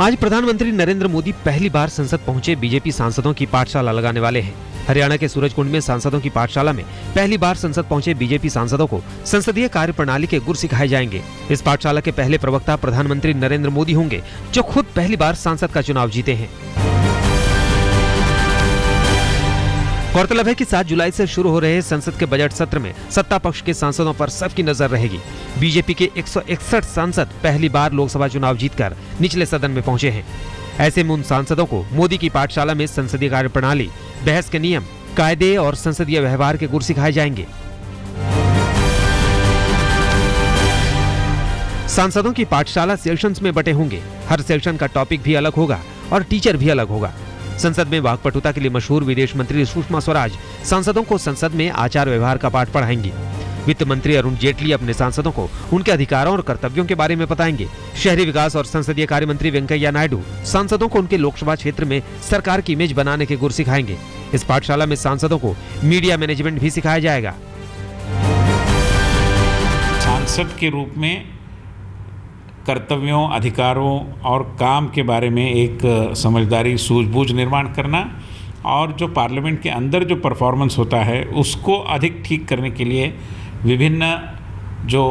आज प्रधानमंत्री नरेंद्र मोदी पहली बार संसद पहुंचे बीजेपी सांसदों की पाठशाला लगाने वाले हैं। हरियाणा के सूरजकुंड में सांसदों की पाठशाला में पहली बार संसद पहुंचे बीजेपी सांसदों को संसदीय कार्य प्रणाली के गुर सिखाए जाएंगे। इस पाठशाला के पहले प्रवक्ता प्रधानमंत्री नरेंद्र मोदी होंगे, जो खुद पहली बार सांसद का चुनाव जीते हैं। गौरतलब है कि 7 जुलाई से शुरू हो रहे संसद के बजट सत्र में सत्ता पक्ष के सांसदों पर सबकी नजर रहेगी। बीजेपी के 161 सांसद पहली बार लोकसभा चुनाव जीतकर निचले सदन में पहुंचे हैं। ऐसे में उन सांसदों को मोदी की पाठशाला में संसदीय कार्य प्रणाली, बहस के नियम, कायदे और संसदीय व्यवहार के गुर सिखाए जाएंगे। सांसदों की पाठशाला सेक्शंस में बटे होंगे। हर सेक्शन का टॉपिक भी अलग होगा और टीचर भी अलग होगा। संसद में वाक्पटुता के लिए मशहूर विदेश मंत्री सुषमा स्वराज सांसदों को संसद में आचार व्यवहार का पाठ पढ़ाएंगी। वित्त मंत्री अरुण जेटली अपने सांसदों को उनके अधिकारों और कर्तव्यों के बारे में बताएंगे। शहरी विकास और संसदीय कार्य मंत्री वेंकैया नायडू सांसदों को उनके लोकसभा क्षेत्र में सरकार की इमेज बनाने के गुर सिखाएंगे। इस पाठशाला में सांसदों को मीडिया मैनेजमेंट भी सिखाया जाएगा। सांसद के रूप में कर्तव्यों, अधिकारों और काम के बारे में एक समझदारी, सूझबूझ निर्माण करना और जो पार्लियामेंट के अंदर जो परफॉर्मेंस होता है उसको अधिक ठीक करने के लिए विभिन्न जो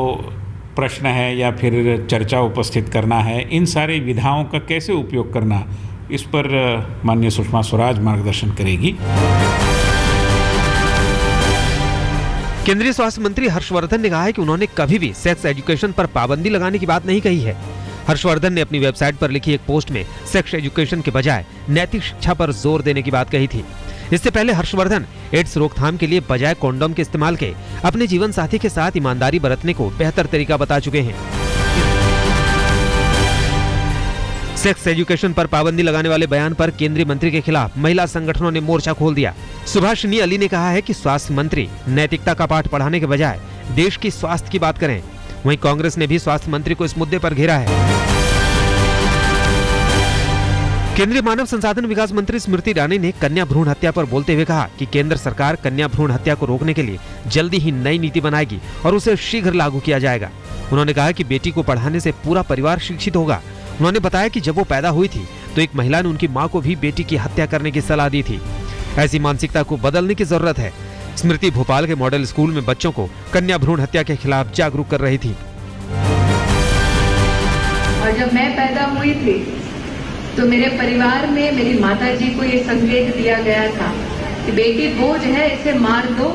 प्रश्न है या फिर चर्चा उपस्थित करना है, इन सारे विधाओं का कैसे उपयोग करना, इस पर माननीय सुषमा स्वराज मार्गदर्शन करेगी। केंद्रीय स्वास्थ्य मंत्री हर्षवर्धन ने कहा है कि उन्होंने कभी भी सेक्स एजुकेशन पर पाबंदी लगाने की बात नहीं कही है। हर्षवर्धन ने अपनी वेबसाइट पर लिखी एक पोस्ट में सेक्स एजुकेशन के बजाय नैतिक शिक्षा पर जोर देने की बात कही थी। इससे पहले हर्षवर्धन एड्स रोकथाम के लिए बजाय कॉन्डोम के इस्तेमाल के अपने जीवन साथी के साथ ईमानदारी बरतने को बेहतर तरीका बता चुके हैं। सेक्स एजुकेशन पर पाबंदी लगाने वाले बयान पर केंद्रीय मंत्री के खिलाफ महिला संगठनों ने मोर्चा खोल दिया। सुभाषिनी अली ने कहा है कि स्वास्थ्य मंत्री नैतिकता का पाठ पढ़ाने के बजाय देश की स्वास्थ्य की बात करें। वहीं कांग्रेस ने भी स्वास्थ्य मंत्री को इस मुद्दे पर घेरा है। केंद्रीय मानव संसाधन विकास मंत्री स्मृति ईरानी ने कन्या भ्रूण हत्या पर बोलते हुए कहा कि केंद्र सरकार कन्या भ्रूण हत्या को रोकने के लिए जल्दी ही नई नीति बनाएगी और उसे शीघ्र लागू किया जाएगा। उन्होंने कहा कि बेटी को पढ़ाने से पूरा परिवार शिक्षित होगा। उन्होंने बताया कि जब वो पैदा हुई थी तो एक महिला ने उनकी मां को भी बेटी की हत्या करने की सलाह दी थी। ऐसी मानसिकता को बदलने की जरूरत है। स्मृति भोपाल के मॉडल स्कूल में बच्चों को कन्या भ्रूण हत्या के खिलाफ जागरूक कर रही थी। और जब मैं पैदा हुई थी तो मेरे परिवार में मेरी माताजी को ये संकेत दिया गया था कि बेटी बोझ है, इसे मार दो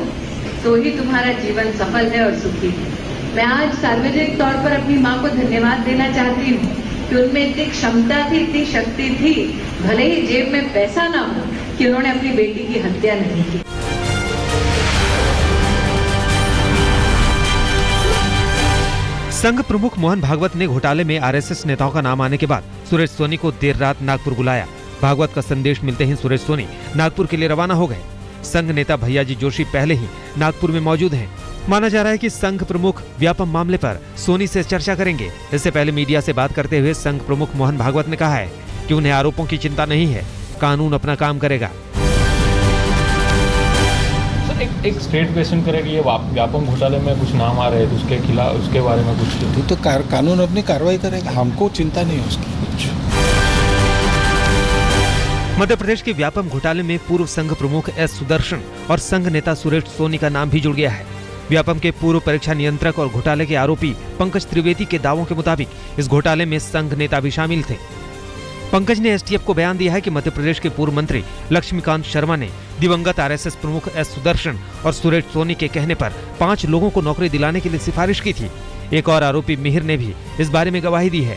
तो ही तुम्हारा जीवन सफल है और सुखी है। मैं आज सार्वजनिक तौर पर अपनी माँ को धन्यवाद देना चाहती हूँ कि उनमें इतनी क्षमता थी, इतनी शक्ति थी, भले ही जेब में पैसा ना हो, कि उन्होंने अपनी बेटी की हत्या नहीं की। संघ प्रमुख मोहन भागवत ने घोटाले में आरएसएस नेताओं का नाम आने के बाद सुरेश सोनी को देर रात नागपुर बुलाया। भागवत का संदेश मिलते ही सुरेश सोनी नागपुर के लिए रवाना हो गए। संघ नेता भैयाजी जोशी पहले ही नागपुर में मौजूद हैं। माना जा रहा है कि संघ प्रमुख व्यापम मामले पर सोनी से चर्चा करेंगे। इससे पहले मीडिया से बात करते हुए संघ प्रमुख मोहन भागवत ने कहा है कि उन्हें आरोपों की चिंता नहीं है, कानून अपना काम करेगा। एक स्टेट क्वेश्चन करें कि ये व्यापम घोटाले में कुछ नाम आ रहे हैं तो उसके खिलाफ, उसके बारे में कुछ तो कानून अपनी कार्रवाई करेगा, हमको चिंता नहीं है उसकी। मध्य प्रदेश के व्यापम घोटाले में पूर्व संघ प्रमुख एस सुदर्शन और संघ नेता सुरेश सोनी का नाम भी जुड़ गया है। व्यापम के पूर्व परीक्षा नियंत्रक और घोटाले के आरोपी पंकज त्रिवेदी के दावों के मुताबिक इस घोटाले में संघ नेता भी शामिल थे। पंकज ने एसटीएफ को बयान दिया है कि मध्य प्रदेश के पूर्व मंत्री लक्ष्मीकांत शर्मा ने दिवंगत आरएसएस प्रमुख एस सुदर्शन और सुरेश सोनी के कहने पर 5 लोगों को नौकरी दिलाने के लिए सिफारिश की थी। एक और आरोपी मिहिर ने भी इस बारे में गवाही दी है।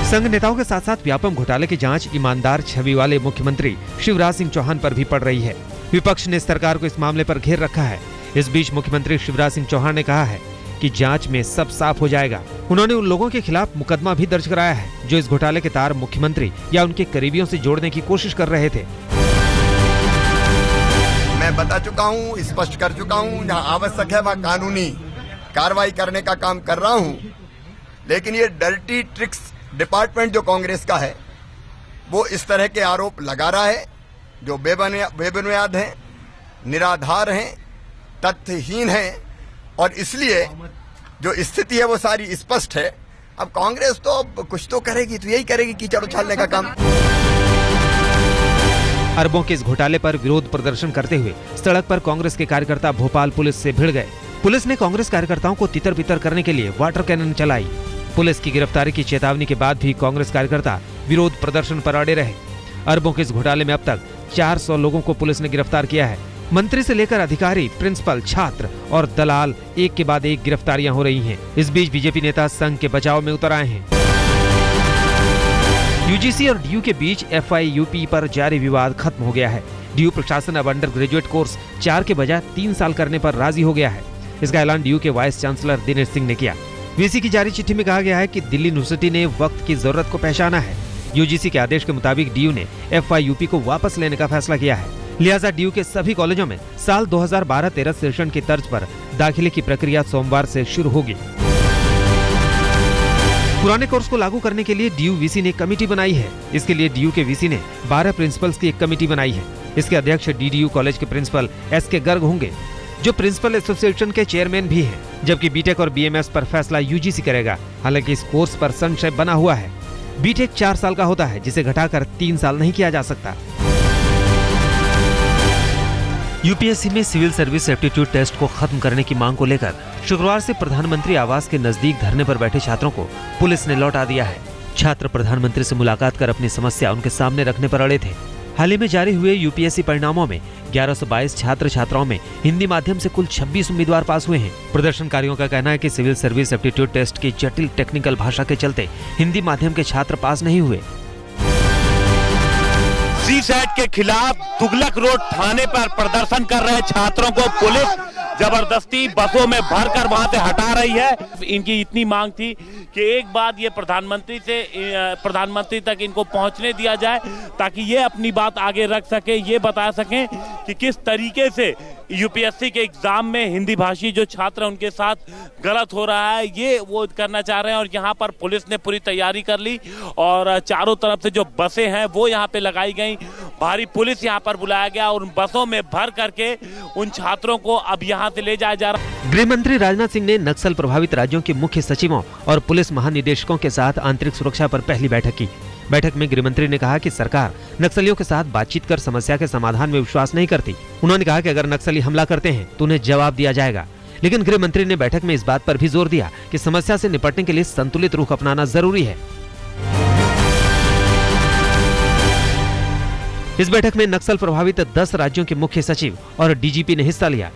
संघ नेताओं के साथ साथ व्यापम घोटाले की जांच ईमानदार छवि वाले मुख्यमंत्री शिवराज सिंह चौहान पर भी पड़ रही है। विपक्ष ने सरकार को इस मामले पर घेर रखा है। इस बीच मुख्यमंत्री शिवराज सिंह चौहान ने कहा है कि जांच में सब साफ हो जाएगा। उन्होंने उन लोगों के खिलाफ मुकदमा भी दर्ज कराया है जो इस घोटाले के तार मुख्यमंत्री या उनके करीबियों से जोड़ने की कोशिश कर रहे थे। मैं बता चुका हूँ, स्पष्ट कर चुका हूँ, जहाँ आवश्यक है वहाँ कानूनी कार्रवाई करने का काम कर रहा हूँ। लेकिन ये डर्टी ट्रिक्स डिपार्टमेंट जो कांग्रेस का है वो इस तरह के आरोप लगा रहा है जो बेबुनियाद हैं, निराधार हैं, तथ्यहीन हैं और इसलिए जो स्थिति है वो सारी स्पष्ट है। अब कांग्रेस तो अब कुछ तो करेगी, तो यही करेगी कीचड़ उछालने का काम। अरबों के इस घोटाले पर विरोध प्रदर्शन करते हुए सड़क पर कांग्रेस के कार्यकर्ता भोपाल पुलिस से भिड़ गए। पुलिस ने कांग्रेस कार्यकर्ताओं को तितर बितर करने के लिए वाटर कैनन चलाई। पुलिस की गिरफ्तारी की चेतावनी के बाद भी कांग्रेस कार्यकर्ता विरोध प्रदर्शन पर अड़े रहे। अरबों के इस घोटाले में अब तक 400 लोगों को पुलिस ने गिरफ्तार किया है। मंत्री से लेकर अधिकारी, प्रिंसिपल, छात्र और दलाल एक के बाद एक गिरफ्तारियां हो रही हैं। इस बीच बीजेपी नेता संघ के बचाव में उतर आए हैं। यूजीसी और डीयू के बीच FIUP पर जारी विवाद खत्म हो गया है। डीयू प्रशासन अब अंडर ग्रेजुएट कोर्स 4 के बजाय 3 साल करने पर राजी हो गया है। इसका ऐलान डीयू के वाइस चांसलर दिनेश सिंह ने किया। वीसी की जारी चिट्ठी में कहा गया है कि दिल्ली यूनिवर्सिटी ने वक्त की जरूरत को पहचाना है। यूजीसी के आदेश के मुताबिक डीयू ने FIUP को वापस लेने का फैसला किया है। लिहाजा डीयू के सभी कॉलेजों में साल 2012-13 सेशन की तर्ज पर दाखिले की प्रक्रिया सोमवार से शुरू होगी। पुराने कोर्स को लागू करने के लिए डीयू वीसी ने कमेटी बनाई है। इसके लिए डीयू के वीसी ने 12 प्रिंसिपल्स की एक कमेटी बनाई है। इसके अध्यक्ष DDU कॉलेज के प्रिंसिपल SK गर्ग होंगे, जो प्रिंसिपल एसोसिएशन के चेयरमैन भी हैं, जबकि बीटेक और BMS पर फैसला यूजीसी करेगा। हालांकि इस कोर्स पर संशय बना हुआ है। बीटेक 4 साल का होता है, जिसे घटाकर 3 साल नहीं किया जा सकता। यूपीएससी में सिविल सर्विस एप्टीट्यूड टेस्ट को खत्म करने की मांग को लेकर शुक्रवार से प्रधानमंत्री आवास के नजदीक धरने पर बैठे छात्रों को पुलिस ने लौटा दिया है। छात्र प्रधानमंत्री से मुलाकात कर अपनी समस्या उनके सामने रखने पर अड़े थे। हाल ही में जारी हुए यूपीएससी परिणामों में 1122 छात्र छात्राओं में हिंदी माध्यम से कुल 26 उम्मीदवार पास हुए हैं। प्रदर्शनकारियों का कहना है कि सिविल सर्विस एप्टीट्यूड टेस्ट की जटिल टेक्निकल भाषा के चलते हिंदी माध्यम के छात्र पास नहीं हुए। CSAT के खिलाफ तुगलक रोड थाने पर प्रदर्शन कर रहे छात्रों को पुलिस जबरदस्ती बसों में भरकर वहां से हटा रही है। इनकी इतनी मांग थी कि एक बार ये प्रधानमंत्री तक इनको पहुंचने दिया जाए, ताकि ये अपनी बात आगे रख सके, ये बता सकें कि किस तरीके से यूपीएससी के एग्जाम में हिंदी भाषी जो छात्र उनके साथ गलत हो रहा है, ये वो करना चाह रहे हैं। और यहाँ पर पुलिस ने पूरी तैयारी कर ली और चारों तरफ से जो बसें हैं वो यहाँ पे लगाई गई। भारी पुलिस यहाँ पर बुलाया गया और उन बसों में भर करके उन छात्रों को अब यहाँ से ले जाया जा रहा है। गृह मंत्री राजनाथ सिंह ने नक्सल प्रभावित राज्यों के मुख्य सचिवों और पुलिस महानिदेशकों के साथ आंतरिक सुरक्षा पर पहली बैठक की। बैठक में गृहमंत्री ने कहा कि सरकार नक्सलियों के साथ बातचीत कर समस्या के समाधान में विश्वास नहीं करती। उन्होंने कहा कि अगर नक्सली हमला करते हैं तो उन्हें जवाब दिया जाएगा। लेकिन गृहमंत्री ने बैठक में इस बात पर भी जोर दिया कि समस्या से निपटने के लिए संतुलित रुख अपनाना जरूरी है। इस बैठक में नक्सल प्रभावित 10 राज्यों के मुख्य सचिव और डीजीपी ने हिस्सा लिया।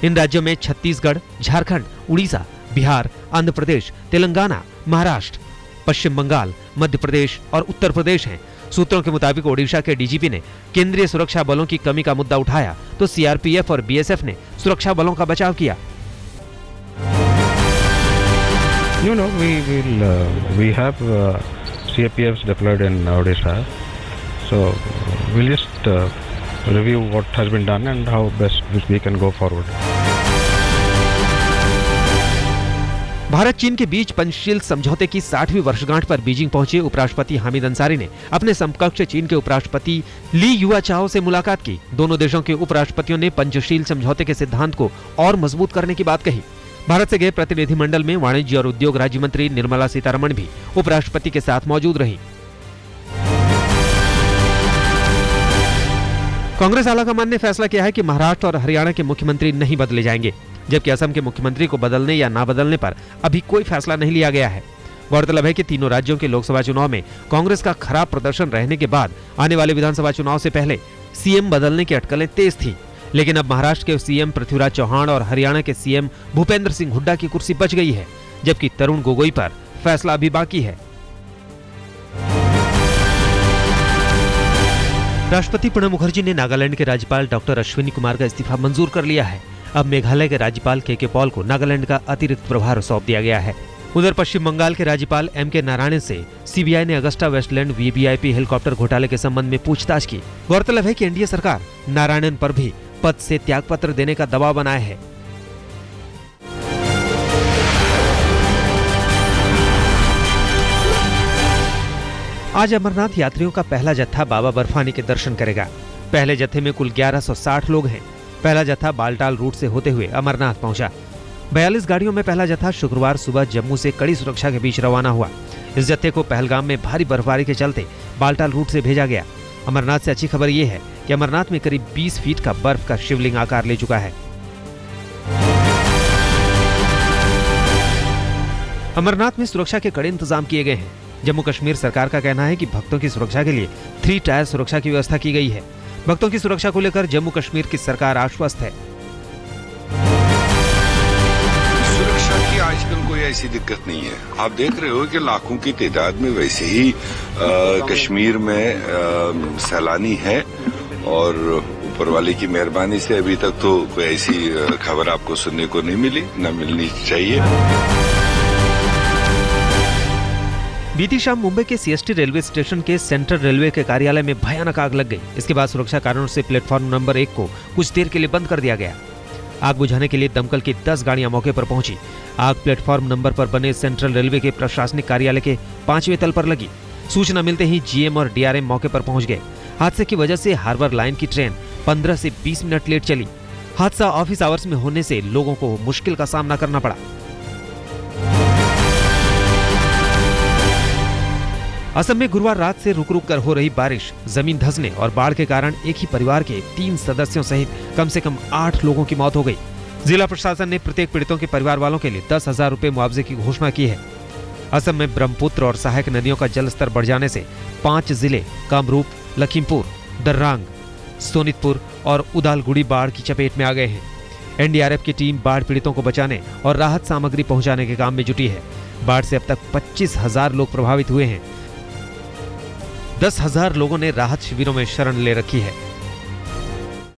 इन राज्यों में छत्तीसगढ़, झारखंड, उड़ीसा, बिहार, आंध्र प्रदेश, तेलंगाना, महाराष्ट्र, पश्चिम बंगाल, मध्य प्रदेश और उत्तर प्रदेश हैं। सूत्रों के मुताबिक ओडिशा के डीजीपी ने केंद्रीय सुरक्षा बलों की कमी का मुद्दा उठाया, तो सीआरपीएफ और बीएसएफ ने सुरक्षा बलों का बचाव किया। We have CRPFs deployed in Odisha, so we'll just review what has been done and how best we can go forward. Bharat चीन के बीच पंचशील समझौते की 60वीं वर्षगांठ पर बीजिंग पहुंचे उपराष्ट्रपति हामिद अंसारी ने अपने समकक्ष चीन के उपराष्ट्रपति ली युआचाओ से मुलाकात की। दोनों देशों के उपराष्ट्रपतियों ने पंचशील समझौते के सिद्धांत को और मजबूत करने की बात कही। भारत से गए प्रतिनिधिमंडल में वाणिज्य और उद्योग राज्य मंत्री निर्मला सीतारमण भी उपराष्ट्रपति के साथ मौजूद रही। कांग्रेस आलाकमान ने फैसला किया है कि महाराष्ट्र और हरियाणा के मुख्यमंत्री नहीं बदले जाएंगे, जबकि असम के मुख्यमंत्री को बदलने या ना बदलने पर अभी कोई फैसला नहीं लिया गया है। गौरतलब है कि तीनों राज्यों के लोकसभा चुनाव में कांग्रेस का खराब प्रदर्शन रहने के बाद आने वाले विधानसभा चुनाव से पहले सीएम बदलने की अटकलें तेज थी। लेकिन अब महाराष्ट्र के सीएम पृथ्वीराज चौहान और हरियाणा के सीएम भूपेंद्र सिंह हुड्डा की कुर्सी बच गई है, जबकि तरुण गोगोई पर फैसला अभी बाकी है। राष्ट्रपति प्रणब मुखर्जी ने नागालैंड के राज्यपाल डॉक्टर अश्विनी कुमार का इस्तीफा मंजूर कर लिया है। अब मेघालय के राज्यपाल के पॉल को नागालैंड का अतिरिक्त प्रभार सौंप दिया गया है। उधर पश्चिम बंगाल के राज्यपाल MK नारायण से सीबीआई ने अगस्टा वेस्टलैंड VVIP हेलीकॉप्टर घोटाले के संबंध में पूछताछ की। गौरतलब है कि एनडीए सरकार नारायणन पर भी पद से त्यागपत्र देने का दबाव बनाया है। आज अमरनाथ यात्रियों का पहला जत्था बाबा बर्फानी के दर्शन करेगा। पहले जत्थे में कुल 1160 लोग हैं। पहला जत्था बालटाल रूट से होते हुए अमरनाथ पहुंचा। 42 गाड़ियों में पहला जत्था शुक्रवार सुबह जम्मू से कड़ी सुरक्षा के बीच रवाना हुआ। इस जत्थे को पहलगाम में भारी बर्फबारी के चलते बालटाल रूट से भेजा गया। अमरनाथ से अच्छी खबर यह है कि अमरनाथ में करीब 20 फीट का बर्फ का शिवलिंग आकार ले चुका है। अमरनाथ में सुरक्षा के कड़े इंतजाम किए गए हैं। जम्मू कश्मीर सरकार का कहना है कि भक्तों की सुरक्षा के लिए 3 टायर सुरक्षा की व्यवस्था की गई है। भक्तों की सुरक्षा को लेकर जम्मू कश्मीर की सरकार आश्वस्त है। सुरक्षा की आजकल कोई ऐसी दिक्कत नहीं है। आप देख रहे हो कि लाखों की तादाद में वैसे ही कश्मीर में सैलानी है और ऊपर वाले की मेहरबानी से अभी तक तो कोई ऐसी खबर आपको सुनने को नहीं मिली, न मिलनी चाहिए। बीती शाम मुंबई के सीएसटी रेलवे स्टेशन के सेंट्रल रेलवे के कार्यालय में भयानक आग लग गई। इसके बाद सुरक्षा कारणों से प्लेटफॉर्म नंबर 1 को कुछ देर के लिए बंद कर दिया गया। आग बुझाने के लिए दमकल की 10 गाड़ियां मौके पर पहुंची। आग प्लेटफॉर्म नंबर पर बने सेंट्रल रेलवे के प्रशासनिक कार्यालय के 5वें तल पर लगी। सूचना मिलते ही जीएम और डीआरएम मौके पर पहुंच गए। हादसे की वजह से हार्बर लाइन की ट्रेन 15 से 20 मिनट लेट चली। हादसा ऑफिस आवर्स में होने से लोगों को मुश्किल का सामना करना पड़ा। असम में गुरुवार रात से रुक रुक कर हो रही बारिश, जमीन धंसने और बाढ़ के कारण एक ही परिवार के 3 सदस्यों सहित कम से कम 8 लोगों की मौत हो गई। जिला प्रशासन ने प्रत्येक पीड़ितों के परिवार वालों के लिए 10,000 रुपए मुआवजे की घोषणा की है। असम में ब्रह्मपुत्र और सहायक नदियों का जलस्तर बढ़ जाने से 5 जिले कामरूप, लखीमपुर, दर्रांग, सोनितपुर और उदालगुड़ी बाढ़ की चपेट में आ गए हैं। एनडीआरएफ की टीम बाढ़ पीड़ितों को बचाने और राहत सामग्री पहुंचाने के काम में जुटी है। बाढ़ से अब तक 25,000 लोग प्रभावित हुए हैं। 10,000 लोगों ने राहत शिविरों में शरण ले रखी है।